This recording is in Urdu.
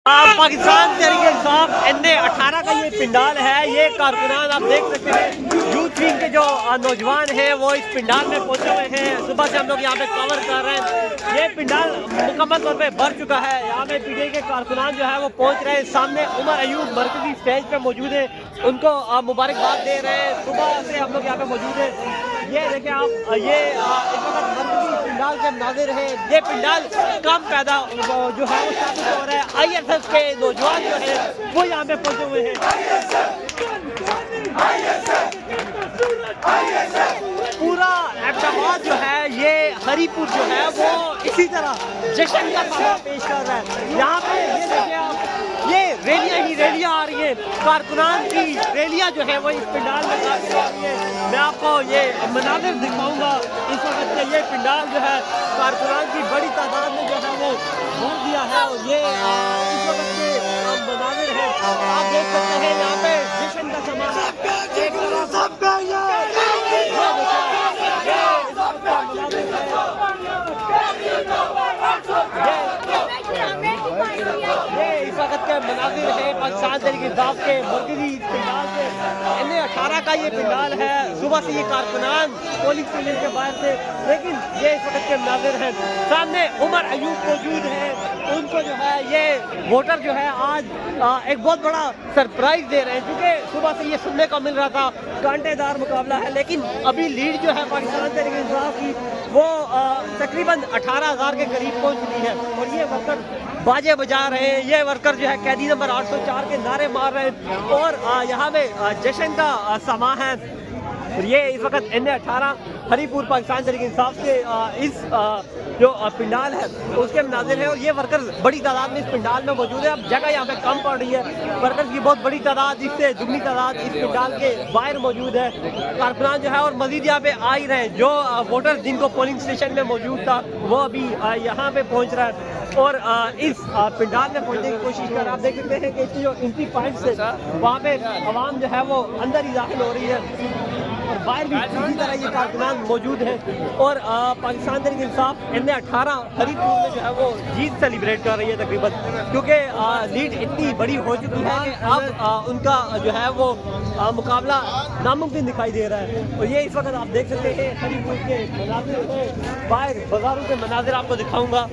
پاکستان تحریک انصاف NA18 کا یہ پنڈال ہے. یہ کارکنان آپ دیکھ سکتے ہیں یوتھ ونگ کے جو نوجوان ہیں وہ اس پنڈال میں پہنچے ہوئے ہیں. صبح سے ہم لوگ یہاں پہ کور کر رہے ہیں. یہ پنڈال مکمل طور پہ بھر چکا ہے. یہاں پہ PTI کے کارکنان جو ہے وہ پہنچ رہے ہیں. سامنے عمر ایوب مرکزی اسٹیج پہ موجود ہیں, ان کو مبارکباد دے رہے ہیں. صبح سے ہم لوگ یہاں پہ موجود ہیں. یہ دیکھیں آپ, یہ اس وقت مرکزی پنڈال کے مناظر ہیں. یہ پنڈال کم پیدا جو ہے وہ ثابت ہو رہا ہے. ISF کے نوجوان جو ہیں وہ یہاں پہ پہنچے ہوئے ہیں. پورا اقدامات جو ہے یہ ہری پور جو ہے وہ اسی طرح جشن کا سامنا پیش کر رہا ہے. یہاں پہ یہ دیکھیں آپ, یہ ریلیاں آ رہی ہیں. کارکنان کی ریلیاں جو ہے وہ اس پنڈال میں داخل ہو رہی ہیں. میں آپ کو یہ مناظر دکھاؤں گا. اس وقت یہ پنڈال جو ہے کارکنان کی بڑی تعداد میں جو ہے وہ بھر دیا ہے. اور یہ اس وقت کے مناظر ہیں, آپ دیکھ سکتے ہیں. یہاں پہ جشن کا سامان اس وقت کے مناظر ہے پاکستان تحریک انصاف کے مرکزی پنڈال سے. NA18 کا یہ پنڈال ہے. صبح سے یہ کارکنان پولنگ اسٹیشن کے باہر سے, لیکن یہ اس وقت کے مناظر ہیں. سامنے عمر ایوب موجود ہیں. ان کو جو ہے یہ ووٹر جو ہے آج ایک بہت بڑا سرپرائز دے رہے ہیں, کیونکہ صبح سے یہ سننے کو مل رہا تھا کانٹے دار مقابلہ ہے. لیکن ابھی لیڈ جو ہے پاکستان تحریک انصاف کی وہ تقریباً 18,000 کے قریب پہنچ چکی ہے. اور یہ ورکر باجے بجا رہے ہیں. یہ ورکر جو ہے قیدی نمبر 804 کے نعرے مار رہے ہیں. اور یہاں پہ جشن کا سماں ہے. اور یہ اس وقت NA18 ہری پور پاکستان تحریک انصاف کے اس جو پنڈال ہے اس کے مناظر ہیں. اور یہ ورکرز بڑی تعداد میں اس پنڈال میں موجود ہے. اب جگہ یہاں پہ کم پڑ رہی ہے. ورکرز کی بہت بڑی تعداد, اس سے دگنی تعداد اس پنڈال کے باہر موجود ہے. کارکنان جو ہے اور مزید یہاں پہ آ ہی رہے ہیں. جو ووٹر جن کو پولنگ اسٹیشن میں موجود تھا وہ ابھی یہاں پہ پہنچ رہا ہے اور اس پنڈال میں پہنچنے کی کوشش کر رہے ہیں. آپ دیکھ سکتے ہیں کہ اس کی جو انٹری پوائنٹ سے وہاں پہ عوام جو ہے وہ اندر ہی داخل ہو رہی ہے, اور باہر بھی اسی طرح یہ کارکنان موجود ہیں. اور پاکستان تحریک انصاف NA18 ہری پور میں جو ہے وہ جیت سیلیبریٹ کر رہی ہے تقریباً, کیونکہ لیڈ اتنی بڑی ہو چکی ہے کہ اب ان کا جو ہے وہ مقابلہ ناممکن دکھائی دے رہا ہے. اور یہ اس وقت آپ دیکھ سکتے ہیں ہری پور کے مناظر ہیں. باہر بازاروں کے مناظر آپ کو دکھاؤں گا.